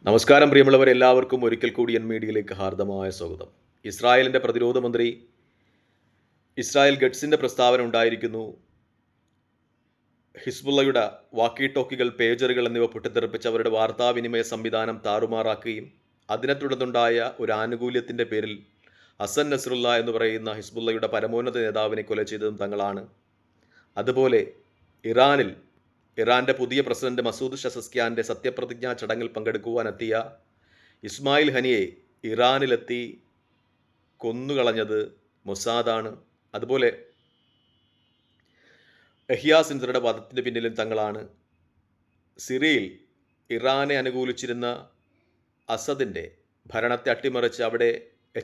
നമസ്കാരം പ്രിയമുള്ളവർ, എല്ലാവർക്കും ഒരിക്കൽ കൂടി എൻ മീഡിയയിലേക്ക് ഹാർദമായ സ്വാഗതം. ഇസ്രായേലിൻ്റെ പ്രതിരോധ മന്ത്രി ഇസ്രായേൽ ഗഡ്സിൻ്റെ പ്രസ്താവന ഉണ്ടായിരിക്കുന്നു. ഹിസ്ബുള്ളയുടെ വാക്കി ടോക്കികൾ, പേജറുകൾ എന്നിവ പൊട്ടിത്തെറിപ്പിച്ച് അവരുടെ വാർത്താവിനിമയ സംവിധാനം താറുമാറാക്കുകയും അതിനെ തുടർന്നുണ്ടായ ഒരു ആനുകൂല്യത്തിൻ്റെ പേരിൽ ഹസൻ നസ്രുള്ള എന്ന് പറയുന്ന ഹിസ്ബുള്ളയുടെ പരമോന്നത നേതാവിനെ കൊല ചെയ്തതും തങ്ങളാണ്. അതുപോലെ ഇറാൻ്റെ പുതിയ പ്രസിഡന്റ് മസൂദ് ഷസസ്ക്യാൻ്റെ സത്യപ്രതിജ്ഞാ ചടങ്ങിൽ പങ്കെടുക്കുവാനെത്തിയ ഇസ്മായിൽ ഹനിയെ ഇറാനിലെത്തി കൊന്നുകളഞ്ഞത് മൊസാദാണ്. അതുപോലെ യഹ്യാ സിൻസറുടെ വധത്തിന് പിന്നിലും തങ്ങളാണ്. സിറിയയിൽ ഇറാനെ അനുകൂലിച്ചിരുന്ന അസദിൻ്റെ ഭരണത്തെ അട്ടിമറിച്ച് അവിടെ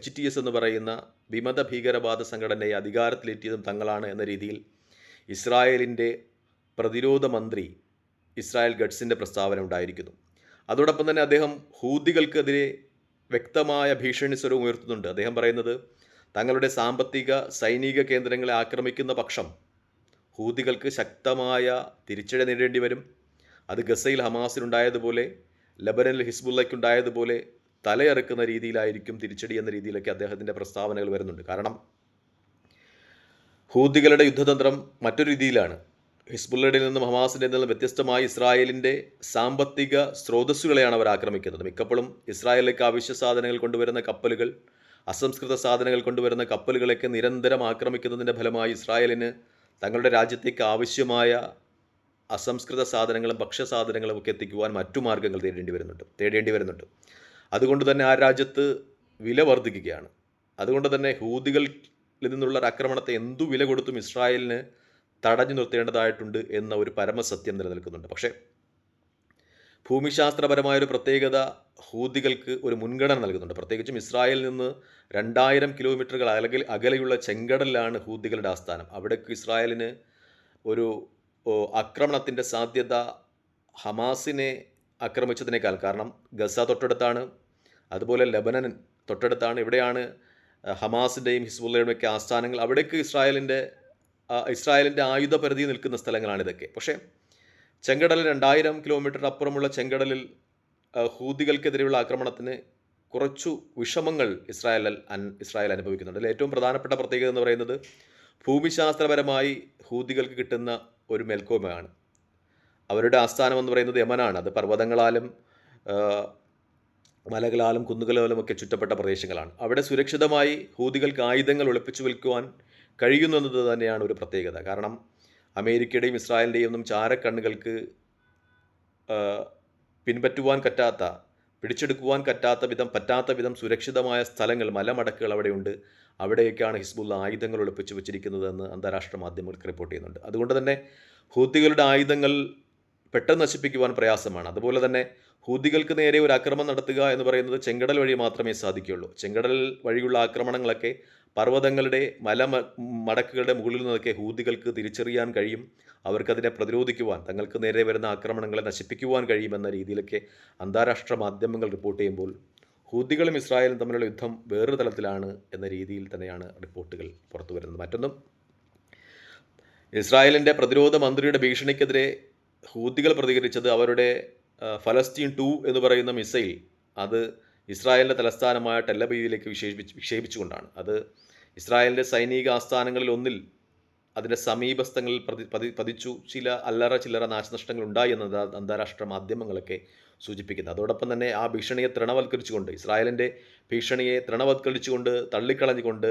HTS എന്ന് പറയുന്ന വിമത ഭീകരവാദ സംഘടനയെ അധികാരത്തിലെത്തിയതും തങ്ങളാണ് എന്ന രീതിയിൽ ഇസ്രായേലിൻ്റെ പ്രതിരോധ മന്ത്രി ഇസ്രായേൽ ഗഡ്സിൻ്റെ പ്രസ്താവന ഉണ്ടായിരിക്കുന്നു. അതോടൊപ്പം തന്നെ അദ്ദേഹം ഹൂതികൾക്കെതിരെ വ്യക്തമായ ഭീഷണി സ്വരവും ഉയർത്തുന്നുണ്ട്. അദ്ദേഹം പറയുന്നത്, തങ്ങളുടെ സാമ്പത്തിക സൈനിക കേന്ദ്രങ്ങളെ ആക്രമിക്കുന്ന പക്ഷം ഹൂതികൾക്ക് ശക്തമായ തിരിച്ചടി നേരിടേണ്ടി വരും. അത് ഗസയിൽ ഹമാസിനുണ്ടായതുപോലെ ലബനനിൽ ഹിസ്ബുള്ളയ്ക്കുണ്ടായതുപോലെ തലയറുക്കുന്ന രീതിയിലായിരിക്കും തിരിച്ചടി എന്ന രീതിയിലൊക്കെ അദ്ദേഹത്തിൻ്റെ പ്രസ്താവനകൾ വരുന്നുണ്ട്. കാരണം ഹൂതികളുടെ യുദ്ധതന്ത്രം മറ്റൊരു രീതിയിലാണ്. ഹിസ്ബുള്ളയുടെ നിന്നും ഹമാസിൻ്റെ നിന്നും വ്യത്യസ്തമായി ഇസ്രായേലിൻ്റെ സാമ്പത്തിക സ്രോതസ്സുകളെയാണ് അവർ ആക്രമിക്കുന്നത്. മിക്കപ്പോഴും ഇസ്രായേലിലേക്ക് അവശ്യ സാധനങ്ങൾ കൊണ്ടുവരുന്ന കപ്പലുകൾ, അസംസ്കൃത സാധനങ്ങൾ കൊണ്ടുവരുന്ന കപ്പലുകളൊക്കെ നിരന്തരം ആക്രമിക്കുന്നതിൻ്റെ ഫലമായി ഇസ്രായേലിന് തങ്ങളുടെ രാജ്യത്തേക്ക് ആവശ്യമായ അസംസ്കൃത സാധനങ്ങളും ഭക്ഷ്യസാധനങ്ങളും ഒക്കെ എത്തിക്കുവാൻ മറ്റു മാർഗ്ഗങ്ങൾ തേടേണ്ടി വരുന്നുണ്ട്. അതുകൊണ്ട് തന്നെ ആ രാജ്യത്ത് വില വർദ്ധിക്കുകയാണ്. അതുകൊണ്ട് തന്നെ ഹൂതികളിൽ നിന്നുള്ള ആക്രമണത്തെ എന്തു വില കൊടുത്തും ഇസ്രായേലിന് തടഞ്ഞു നിർത്തേണ്ടതായിട്ടുണ്ട് എന്ന ഒരു പരമസത്യം നിലനിൽക്കുന്നുണ്ട്. പക്ഷേ ഭൂമിശാസ്ത്രപരമായൊരു പ്രത്യേകത ഹൂതികൾക്ക് ഒരു മുൻഗണന നൽകുന്നുണ്ട്. പ്രത്യേകിച്ചും ഇസ്രായേലിൽ നിന്ന് 2000 കിലോമീറ്ററുകൾ അകലെയുള്ള ചെങ്കടലിലാണ് ഹൂതികളുടെ ആസ്ഥാനം. അവിടേക്ക് ഇസ്രായേലിന് ഒരു ആക്രമണത്തിൻ്റെ സാധ്യത ഹമാസിനെ ആക്രമിച്ചതിനേക്കാൾ, കാരണം ഗസ തൊട്ടടുത്താണ്, അതുപോലെ ലബനൻ തൊട്ടടുത്താണ്. ഇവിടെയാണ് ഹമാസിൻ്റെയും ഹിസ്ബുള്ളയുടെയും ഒക്കെ ആസ്ഥാനങ്ങൾ. അവിടേക്ക് ഇസ്രായേലിൻ്റെ ആയുധ പരിധി നിൽക്കുന്ന സ്ഥലങ്ങളാണിതൊക്കെ. പക്ഷേ ചെങ്കടലിൽ 2000 കിലോമീറ്റർ അപ്പുറമുള്ള ചെങ്കടലിൽ ഹൂതികൾക്കെതിരെയുള്ള ആക്രമണത്തിന് കുറച്ചു വിഷമങ്ങൾ ഇസ്രായേൽ അനുഭവിക്കുന്നുണ്ട്. അതിൽ ഏറ്റവും പ്രധാനപ്പെട്ട പ്രത്യേകത എന്ന് പറയുന്നത്, ഭൂമിശാസ്ത്രപരമായി ഹൂതികൾക്ക് കിട്ടുന്ന ഒരു മേൽക്കോയ്മയാണ്. അവരുടെ ആസ്ഥാനം എന്ന് പറയുന്നത് യമനാണ്. അത് പർവ്വതങ്ങളാലും മലകളാലും കുന്നുകളാലും ഒക്കെ ചുറ്റപ്പെട്ട പ്രദേശങ്ങളാണ്. അവിടെ സുരക്ഷിതമായി ഹൂതികൾക്ക് ആയുധങ്ങൾ ഒളിപ്പിച്ചു വിൽക്കുവാൻ കഴിയുന്നത് തന്നെയാണ് ഒരു പ്രത്യേകത. കാരണം അമേരിക്കയുടെയും ഇസ്രായേലിൻ്റെയും ഒന്നും ചാരക്കണ്ണുകൾക്ക് പിടിച്ചെടുക്കുവാൻ പറ്റാത്ത വിധം സുരക്ഷിതമായ സ്ഥലങ്ങൾ, മലമടക്കുകൾ അവിടെയുണ്ട്. അവിടെയൊക്കെയാണ് ഹിസ്ബുള്ള ആയുധങ്ങൾ ഒളിപ്പിച്ചു വെച്ചിരിക്കുന്നതെന്ന് അന്താരാഷ്ട്ര മാധ്യമങ്ങൾക്ക് റിപ്പോർട്ട് ചെയ്യുന്നുണ്ട്. അതുകൊണ്ട് തന്നെ ഹൂതികളുടെ ആയുധങ്ങൾ പെട്ടെന്ന് നശിപ്പിക്കുവാൻ പ്രയാസമാണ്. അതുപോലെ തന്നെ ഹൂതികൾക്ക് നേരെ ഒരു ആക്രമണം നടത്തുക എന്ന് പറയുന്നത് ചെങ്കടൽ വഴി മാത്രമേ സാധിക്കുകയുള്ളൂ. ചെങ്കടൽ വഴിയുള്ള ആക്രമണങ്ങളൊക്കെ പർവ്വതങ്ങളുടെ മടക്കുകളുടെ മുകളിൽ നിന്നൊക്കെ ഹൂതികൾക്ക് തിരിച്ചറിയാൻ കഴിയും. അവർക്കതിനെ പ്രതിരോധിക്കുവാൻ, തങ്ങൾക്ക് നേരെ വരുന്ന ആക്രമണങ്ങളെ നശിപ്പിക്കുവാൻ കഴിയുമെന്ന രീതിയിലൊക്കെ അന്താരാഷ്ട്ര മാധ്യമങ്ങൾ റിപ്പോർട്ട് ചെയ്യുമ്പോൾ ഹൂതികളും ഇസ്രായേലും തമ്മിലുള്ള യുദ്ധം വേറൊരു തലത്തിലാണ് എന്ന രീതിയിൽ തന്നെയാണ് റിപ്പോർട്ടുകൾ പുറത്തു വരുന്നത്. മറ്റൊന്നും, ഇസ്രായേലിൻ്റെ പ്രതിരോധ മന്ത്രിയുടെ ഭീഷണിക്കെതിരെ ഹൂതികൾ പ്രതികരിച്ചത് അവരുടെ ഫലസ്തീൻ 2 എന്ന് പറയുന്ന മിസൈൽ അത് ഇസ്രായേലിൻ്റെ തലസ്ഥാനമായ ടെൽ-അവീവിലേക്ക് വിക്ഷേപിച്ചുകൊണ്ടാണ്. അത് ഇസ്രായേലിൻ്റെ സൈനിക ആസ്ഥാനങ്ങളിൽ ഒന്നിൽ അതിൻ്റെ സമീപസ്ഥങ്ങളിൽ പതിച്ചു. ചില്ലറ നാശനഷ്ടങ്ങൾ ഉണ്ടായി എന്നത് അന്താരാഷ്ട്ര മാധ്യമങ്ങളൊക്കെ സൂചിപ്പിക്കുന്നത്. അതോടൊപ്പം തന്നെ ആ ഭീഷണിയെ ഇസ്രായേലിൻ്റെ ഭീഷണിയെ തൃണവത്കരിച്ചുകൊണ്ട്, തള്ളിക്കളഞ്ഞുകൊണ്ട്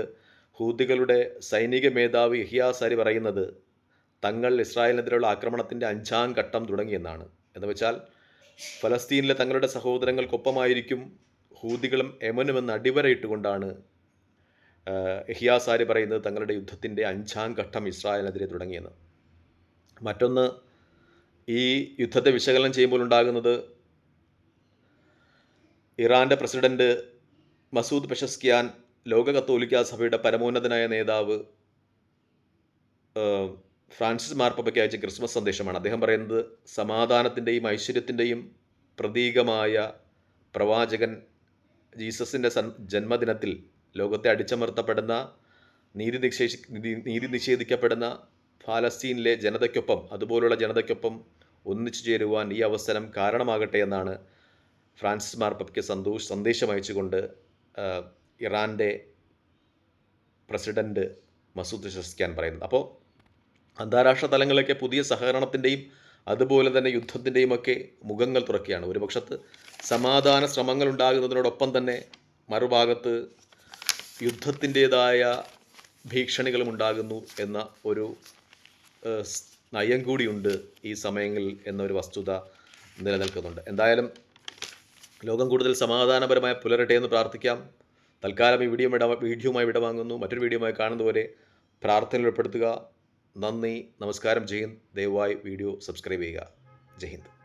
ഹൂതികളുടെ സൈനിക മേധാവി യഹ്യാ സാരി പറയുന്നത്, തങ്ങൾ ഇസ്രായേലിനെതിരെയുള്ള ആക്രമണത്തിൻ്റെ 5ാം ഘട്ടം തുടങ്ങിയെന്നാണ്. എന്ന് വെച്ചാൽ ഫലസ്തീനിലെ തങ്ങളുടെ സഹോദരങ്ങൾക്കൊപ്പമായിരിക്കും ഹൂതികളും യമനുമെന്ന് അടിവരയിട്ടുകൊണ്ടാണ് യഹ്യാ സാരി പറയുന്നത് തങ്ങളുടെ യുദ്ധത്തിൻ്റെ 5ാം ഘട്ടം ഇസ്രായേലിനെതിരെ തുടങ്ങിയെന്ന്. മറ്റൊന്ന്, ഈ യുദ്ധത്തെ വിശകലനം ചെയ്യുമ്പോൾ ഉണ്ടാകുന്നത്, ഇറാൻ്റെ പ്രസിഡന്റ് മസൂദ് പെഷസ്ക്യാൻ ലോക കത്തോലിക്ക സഭയുടെ പരമോന്നതനായ നേതാവ് ഫ്രാൻസിസ് മാർപ്പാപ്പയ്ക്ക് അയച്ച ക്രിസ്മസ് സന്ദേശമാണ്. അദ്ദേഹം പറയുന്നത്, സമാധാനത്തിൻ്റെയും ഐശ്വര്യത്തിൻ്റെയും പ്രതീകമായ പ്രവാചകൻ ജീസസിൻ്റെ ജന്മദിനത്തിൽ ലോകത്തെ അടിച്ചമർത്തപ്പെടുന്ന, നീതി നിഷേധിക്കപ്പെടുന്ന ഫലസ്തീനിലെ ജനതയ്ക്കൊപ്പം, അതുപോലുള്ള ജനതയ്ക്കൊപ്പം ഒന്നിച്ചു ചേരുവാൻ ഈ അവസരം കാരണമാകട്ടെ എന്നാണ് ഫ്രാൻസിസ് മാർപ്പാപ്പയ്ക്ക് സന്ദേശം അയച്ചുകൊണ്ട് ഇറാൻ്റെ പ്രസിഡൻറ്റ് മസൂദ് പെസഷ്കിയാൻ പറയുന്നത്. അപ്പോൾ അന്താരാഷ്ട്ര തലങ്ങളിലൊക്കെ പുതിയ സഹകരണത്തിൻ്റെയും അതുപോലെ തന്നെ യുദ്ധത്തിൻ്റെയും ഒക്കെ മുഖങ്ങൾ തുറക്കുകയാണ്. ഒരു പക്ഷത്ത് സമാധാന ശ്രമങ്ങൾ ഉണ്ടാകുന്നതിനോടൊപ്പം തന്നെ മറുഭാഗത്ത് യുദ്ധത്തിൻ്റേതായ ഭീഷണികളും ഉണ്ടാകുന്നു എന്ന ഒരു നയം കൂടിയുണ്ട് ഈ സമയങ്ങളിൽ എന്നൊരു വസ്തുത നിലനിൽക്കുന്നുണ്ട്. എന്തായാലും ലോകം കൂടുതൽ സമാധാനപരമായി പുലരട്ടെ എന്ന് പ്രാർത്ഥിക്കാം. തൽക്കാലം ഈ വീഡിയോയുമായി വിടവാങ്ങുന്നു. മറ്റൊരു വീഡിയോയുമായി കാണുന്നതുവരെ പ്രാർത്ഥനയിൽ ഉൾപ്പെടുത്തുക. നന്ദി, നമസ്കാരം. ജയ് ഹിന്ദ്. ദയവായി വീഡിയോ സബ്സ്ക്രൈബ് ചെയ്യുക. ജയ് ഹിന്ദ്.